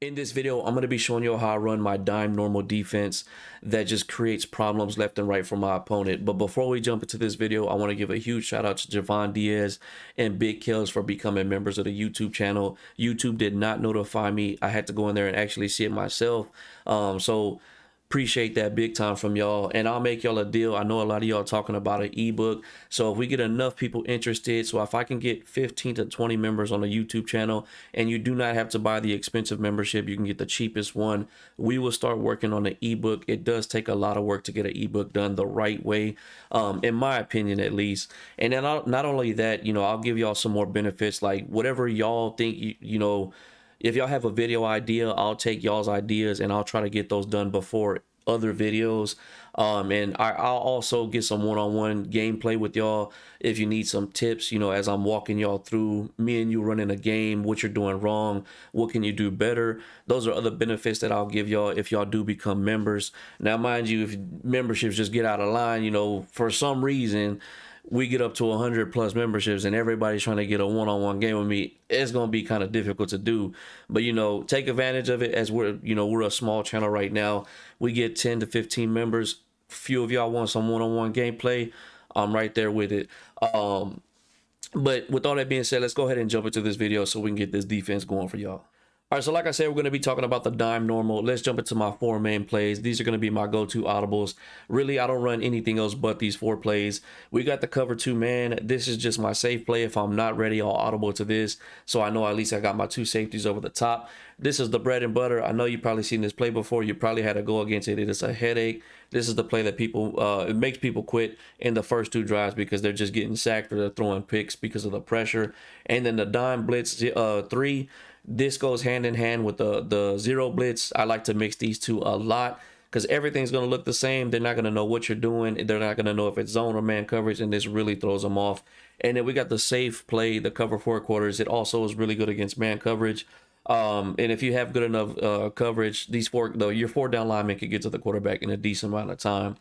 In this video, I'm going to be showing you how I run my dime normal defense that just creates problems left and right for my opponent. But before we jump into this video, I want to give a huge shout out to Javon Diaz and Big Kills for becoming members of the YouTube channel. YouTube did not notify me. I had to go in there and actually see it myself. So appreciate that big time from y'all, and I'll make y'all a deal. I know a lot of y'all talking about an ebook, so if we get enough people interested, so if I can get 15 to 20 members on the YouTube channel, and you do not have to buy the expensive membership, you can get the cheapest one, we will start working on the ebook. It does take a lot of work to get an ebook done the right way, in my opinion at least. And then not only that, I'll give y'all some more benefits, like whatever y'all think if y'all have a video idea, I'll take y'all's ideas and I'll try to get those done before other videos. And I'll also get some one-on-one gameplay with y'all if you need some tips, as I'm walking y'all through me and you running a game, what you're doing wrong, what can you do better. Those are other benefits that I'll give y'all if y'all do become members. Now, mind you, if memberships just get out of line, for some reason, we get up to 100 plus memberships and everybody's trying to get a one-on-one game with me, it's going to be kind of difficult to do. But take advantage of it, as we're a small channel right now. We get 10 to 15 members. Few of y'all want some one-on-one gameplay, I'm right there with it. But with all that being said, let's go ahead and jump into this video so we can get this defense going for y'all. All right, so like I said, we're going to be talking about the dime normal. Let's jump into my four main plays. These are going to be my go-to audibles. Really, I don't run anything else but these four plays. We got the cover two man. This is just my safe play. If I'm not ready, I'll audible to this, so I know at least I got my two safeties over the top. This is the bread and butter. I know you've probably seen this play before. You probably had to go against it. It is a headache. This is the play that it makes people quit in the first two drives because they're just getting sacked or they're throwing picks because of the pressure. And then the dime blitz 3. This goes hand in hand with the zero blitz. I like to mix these two a lot because everything's going to look the same. They're not going to know what you're doing. They're not going to know if it's zone or man coverage, and this really throws them off. And then we got the safe play, the cover four quarters. It also is really good against man coverage. And if you have good enough coverage, your four down linemen can get to the quarterback in a decent amount of time.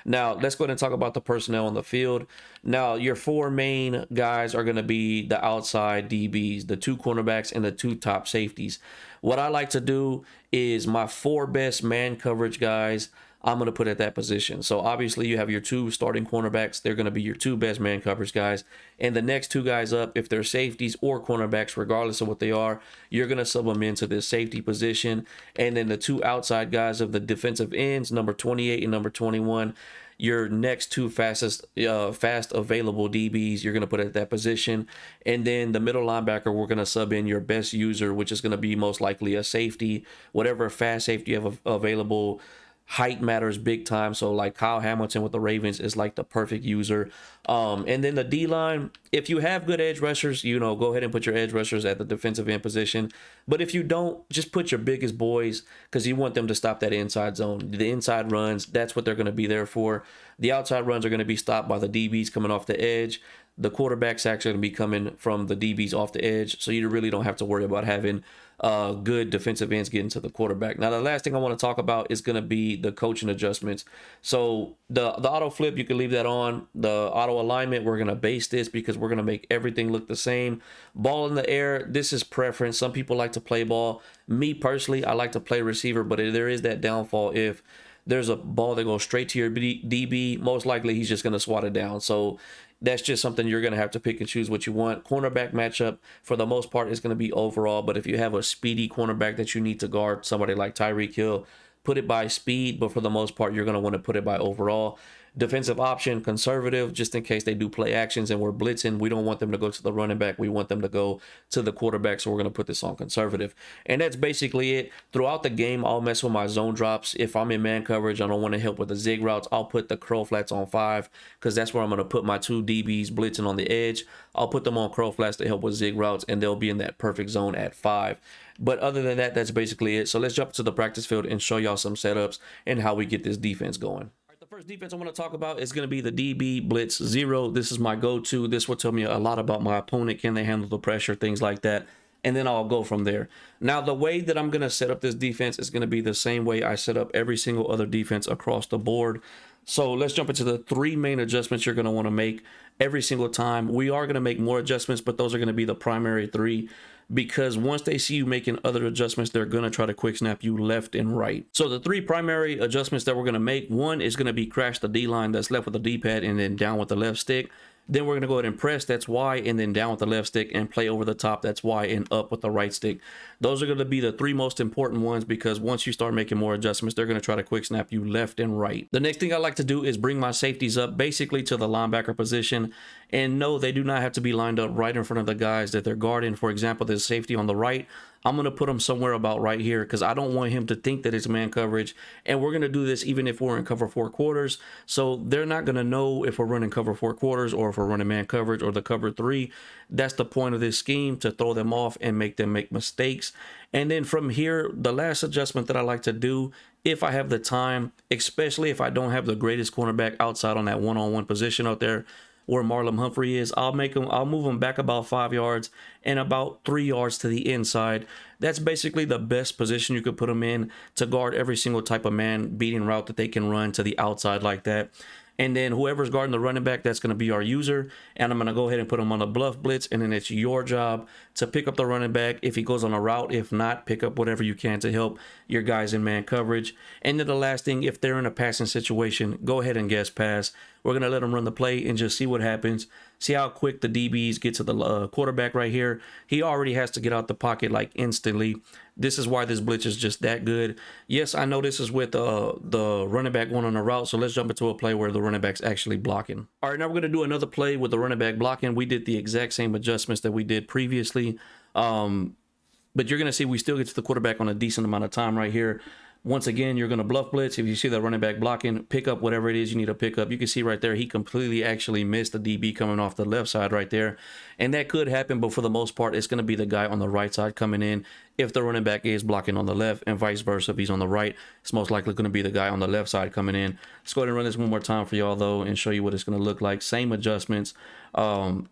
Now, let's go ahead and talk about the personnel on the field. Now, your four main guys are going to be the outside DBs, the two cornerbacks, and the two top safeties. What I like to do is my four best man coverage guys, I'm going to put at that position. So obviously you have your two starting cornerbacks. They're going to be your two best man coverage guys. And the next two guys up, if they're safeties or cornerbacks, regardless of what they are, you're going to sub them into this safety position. And then the two outside guys of the defensive ends, number 28 and number 21, your next two fast available DBs, you're going to put at that position. And then the middle linebacker, we're going to sub in your best user, which is going to be most likely a safety, whatever fast safety you have available. Height matters big time, so like Kyle Hamilton with the Ravens is like the perfect user. And then the D-line, if you have good edge rushers, go ahead and put your edge rushers at the defensive end position. But if you don't, just put your biggest boys, because you want them to stop that inside zone. The inside runs, that's what they're going to be there for. The outside runs are going to be stopped by the DBs coming off the edge. The quarterback's actually going to be coming from the DBs off the edge, so you really don't have to worry about having good defensive ends getting to the quarterback. Now, the last thing I want to talk about is going to be the coaching adjustments. So the auto flip, you can leave that on. The auto alignment, we're going to base this because we're going to make everything look the same. Ball in the air, this is preference. Some people like to play ball. Me personally, I like to play receiver, but there is that downfall. If there's a ball that goes straight to your DB, most likely he's just going to swat it down. So that's just something you're going to have to pick and choose what you want. Cornerback matchup, for the most part, is going to be overall. But if you have a speedy cornerback that you need to guard, somebody like Tyreek Hill, put it by speed. But for the most part, you're going to want to put it by overall. Defensive option, conservative, just in case they do play actions and we're blitzing. We don't want them to go to the running back. We want them to go to the quarterback, so we're going to put this on conservative. And that's basically it. Throughout the game, I'll mess with my zone drops. If I'm in man coverage, I don't want to help with the zig routes, I'll put the curl flats on 5 because that's where I'm going to put my two DBs blitzing on the edge. I'll put them on curl flats to help with zig routes, and they'll be in that perfect zone at 5. But other than that, that's basically it. So let's jump to the practice field and show y'all some setups and how we get this defense going. The first defense I want to talk about is going to be the DB Blitz 0. This is my go-to. This will tell me a lot about my opponent. Can they handle the pressure? Things like that. And then I'll go from there. Now, the way that I'm going to set up this defense is going to be the same way I set up every single other defense across the board. So let's jump into the 3 main adjustments you're going to want to make every single time. We are going to make more adjustments, but those are going to be the primary 3. because once they see you making other adjustments, they're going to try to quick snap you left and right. So the three primary adjustments that we're going to make, one is going to be crash the D line that's left with the D-pad and then down with the left stick. Then we're going to go ahead and press, that's Y, and then down with the left stick, and play over the top, that's Y, and up with the right stick. Those are going to be the three most important ones, because once you start making more adjustments, they're going to try to quick snap you left and right. The next thing I like to do is bring my safeties up basically to the linebacker position. And no, they do not have to be lined up right in front of the guys that they're guarding. For example, there's safety on the right. I'm going to put him somewhere about right here because I don't want him to think that it's man coverage. And we're going to do this even if we're in cover 4 quarters. So they're not going to know if we're running cover 4 quarters or if we're running man coverage or the cover 3. That's the point of this scheme, to throw them off and make them make mistakes. And then from here, the last adjustment that I like to do, if I have the time, especially if I don't have the greatest cornerback outside on that one-on-one position out there where Marlon Humphrey is, I'll move him back about 5 yards and about 3 yards to the inside. That's basically the best position you could put him in to guard every single type of man beating route that they can run to the outside like that. And then whoever's guarding the running back, that's going to be our user. And I'm going to go ahead and put him on a bluff blitz. And then it's your job to pick up the running back if he goes on a route. If not, pick up whatever you can to help your guys in man coverage. And then the last thing, if they're in a passing situation, go ahead and guess pass. We're going to let them run the play and just see what happens. See how quick the DBs get to the quarterback right here. He already has to get out the pocket like instantly. This is why this blitz is just that good. Yes, I know this is with the running back going on a route. So let's jump into a play where the running back's actually blocking. All right, now we're going to do another play with the running back blocking. We did the exact same adjustments that we did previously. But you're going to see we still get to the quarterback on a decent amount of time right here. Once again, you're going to bluff blitz. If you see that running back blocking, pick up whatever it is you need to pick up. You can see right there, he completely actually missed the DB coming off the left side right there. And that could happen, but for the most part, it's going to be the guy on the right side coming in if the running back is blocking on the left, and vice versa. If he's on the right, it's most likely going to be the guy on the left side coming in. Let's go ahead and run this one more time for y'all, though, and show you what it's going to look like. Same adjustments. And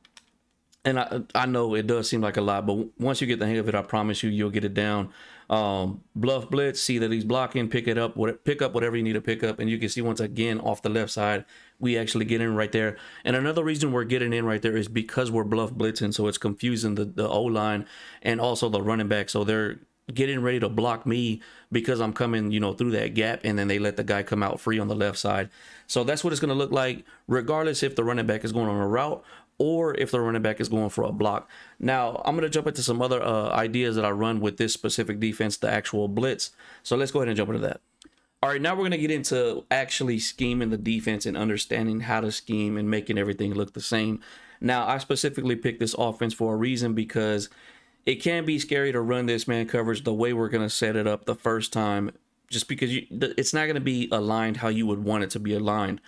I know it does seem like a lot, but once you get the hang of it, I promise you, you'll get it down. Bluff blitz, see that he's blocking, pick up whatever you need to pick up, and you can see once again off the left side, we actually get in right there. And another reason we're getting in right there is because we're bluff blitzing, so it's confusing the O-line and also the running back. So they're getting ready to block me because I'm coming, you know, through that gap, and then they let the guy come out free on the left side. So that's what it's going to look like, regardless if the running back is going on a route or if the running back is going for a block. Now, I'm going to jump into some other ideas that I run with this specific defense, the actual blitz. So let's go ahead and jump into that. All right, now we're going to get into actually scheming the defense and understanding how to scheme and making everything look the same. Now, I specifically picked this offense for a reason, because it can be scary to run this man coverage the way we're going to set it up the first time, just because it's not going to be aligned how you would want it to be aligned.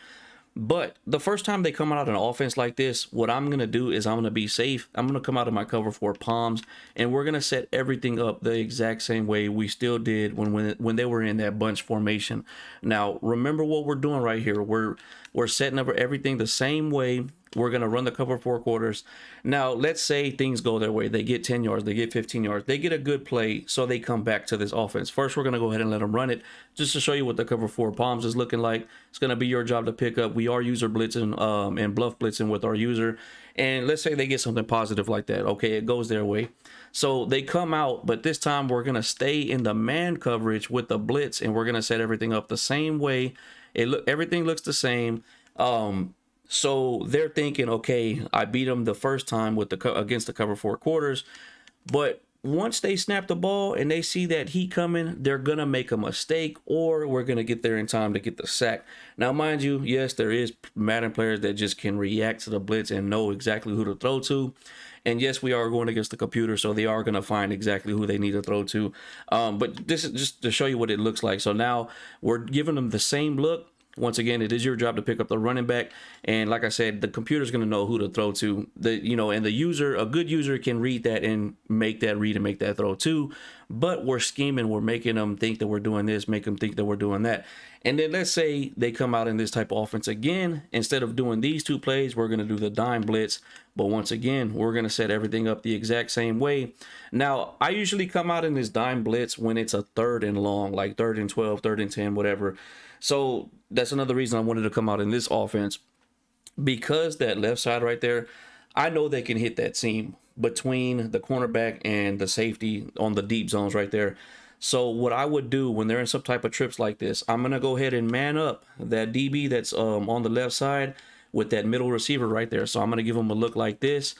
But the first time they come out an offense like this, what I'm going to do is I'm going to be safe. I'm going to come out of my cover 4 palms, and we're going to set everything up the exact same way we still did when they were in that bunch formation. Now, remember what we're doing right here. We're setting up everything the same way. We're going to run the cover 4 quarters. Now, let's say things go their way. They get 10 yards. They get 15 yards. They get a good play, so they come back to this offense. First, we're going to go ahead and let them run it just to show you what the cover 4 palms is looking like. It's going to be your job to pick up. We are user blitzing and bluff blitzing with our user. And let's say they get something positive like that. Okay, it goes their way. So they come out, but this time we're going to stay in the man coverage with the blitz, and we're going to set everything up the same way. Everything looks the same. So they're thinking, okay, I beat them the first time with against the cover 4 quarters, but once they snap the ball and they see that heat coming, they're going to make a mistake, or we're going to get there in time to get the sack. Now, mind you, yes, there is Madden players that just can react to the blitz and know exactly who to throw to. And yes, we are going against the computer, so they are going to find exactly who they need to throw to. But this is just to show you what it looks like. So now we're giving them the same look. Once again, it is your job to pick up the running back, and like I said, the computer's going to know who to throw to. And the user, a good user, can read that and make that read and make that throw too. But we're scheming, we're making them think that we're doing this, make them think that we're doing that. And then let's say they come out in this type of offense again. Instead of doing these 2 plays, we're going to do the dime blitz. But once again, we're going to set everything up the exact same way. Now, I usually come out in this dime blitz when it's a 3rd and long, like 3rd and 12, 3rd and 10, whatever. So that's another reason I wanted to come out in this offense, because that left side right there, I know they can hit that seam between the cornerback and the safety on the deep zones right there. So what I would do when they're in some type of trips like this, I'm gonna go ahead and man up that DB that's on the left side with that middle receiver right there. So I'm gonna give them a look like this.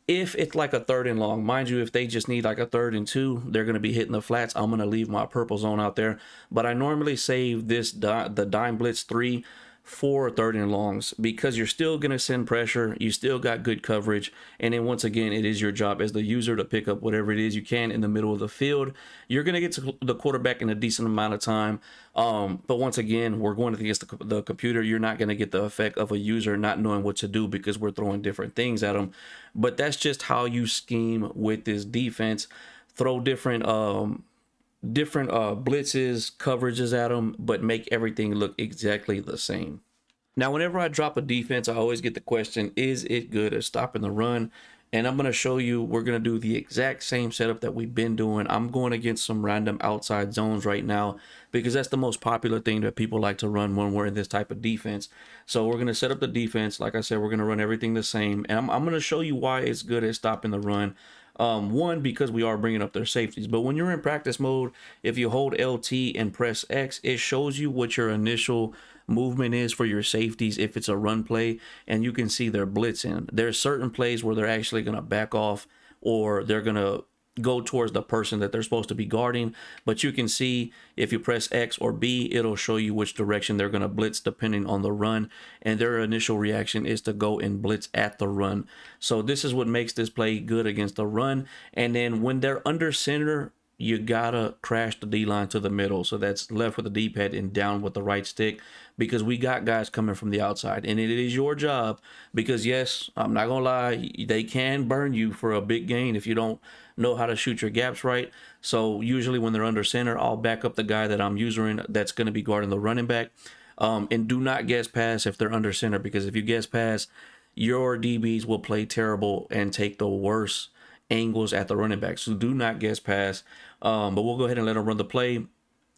If it's like a 3rd and long, mind you, if they just need like a 3rd and 2, they're going to be hitting the flats. I'm going to leave my purple zone out there. But I normally save this the dime blitz 3 for 3rd and longs, because you're still going to send pressure. You still got good coverage. And then once again, it is your job as the user to pick up whatever it is you can in the middle of the field. You're going to get to the quarterback in a decent amount of time. But once again, we're going against the computer. You're not going to get the effect of a user not knowing what to do because we're throwing different things at them. But that's just how you scheme with this defense. Throw different blitzes, coverages at them, but make everything look exactly the same. Now, whenever I drop a defense, I always get the question, is it good at stopping the run? And I'm going to show you, we're going to do the exact same setup that we've been doing. I'm going against some random outside zones right now because that's the most popular thing that people like to run when we're in this type of defense. So we're going to set up the defense. Like I said, we're going to run everything the same. And I'm going to show you why it's good at stopping the run. One, because we are bringing up their safeties, but when you're in practice mode, if you hold LT and press X, it shows you what your initial movement is for your safeties if it's a run play, and you can see they're blitzing. There's certain plays where they're actually going to back off, or they're going to go towards the person that they're supposed to be guarding. But you can see if you press X or B, it'll show you which direction they're going to blitz depending on the run, and their initial reaction is to go and blitz at the run. So this is what makes this play good against the run. And then when they're under center, you gotta crash the D-line to the middle. So that's left with the D-pad and down with the right stick, because we got guys coming from the outside, and it is your job, because yes, I'm not gonna lie, they can burn you for a big gain if you don't know how to shoot your gaps right. So usually when they're under center, I'll back up the guy that I'm using that's going to be guarding the running back. And do not guess pass if they're under center, because if you guess pass, your DBs will play terrible and take the worst angles at the running back. So do not guess pass. But we'll go ahead and let them run the play.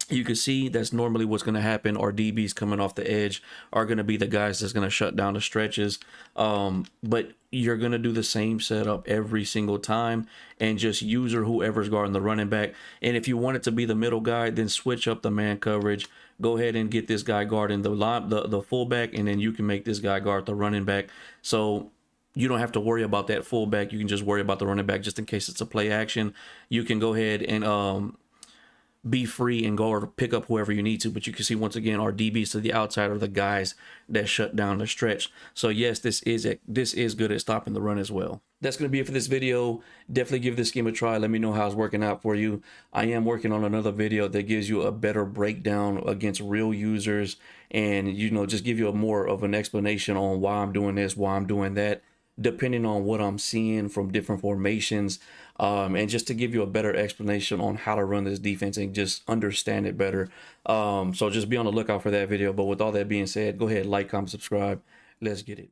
You can see that's normally what's going to happen. Our DBs coming off the edge are going to be the guys that's going to shut down the stretches. But you're going to do the same setup every single time, and just user whoever's guarding the running back. And if you want it to be the middle guy, then switch up the man coverage. Go ahead and get this guy guarding the fullback, and then you can make this guy guard the running back. So you don't have to worry about that fullback. You can just worry about the running back just in case it's a play action. You can go ahead and be free and go or pick up whoever you need to. But you can see, once again, our DBs to the outside are the guys that shut down the stretch. So yes, this is good at stopping the run as well. That's going to be it for this video. Definitely give this scheme a try. Let me know how it's working out for you. I am working on another video that gives you a better breakdown against real users, and just give you a more of an explanation on why I'm doing this, why I'm doing that, depending on what I'm seeing from different formations, and just to give you a better explanation on how to run this defense and just understand it better. So just be on the lookout for that video. But with all that being said, go ahead, like, comment, subscribe. Let's get it.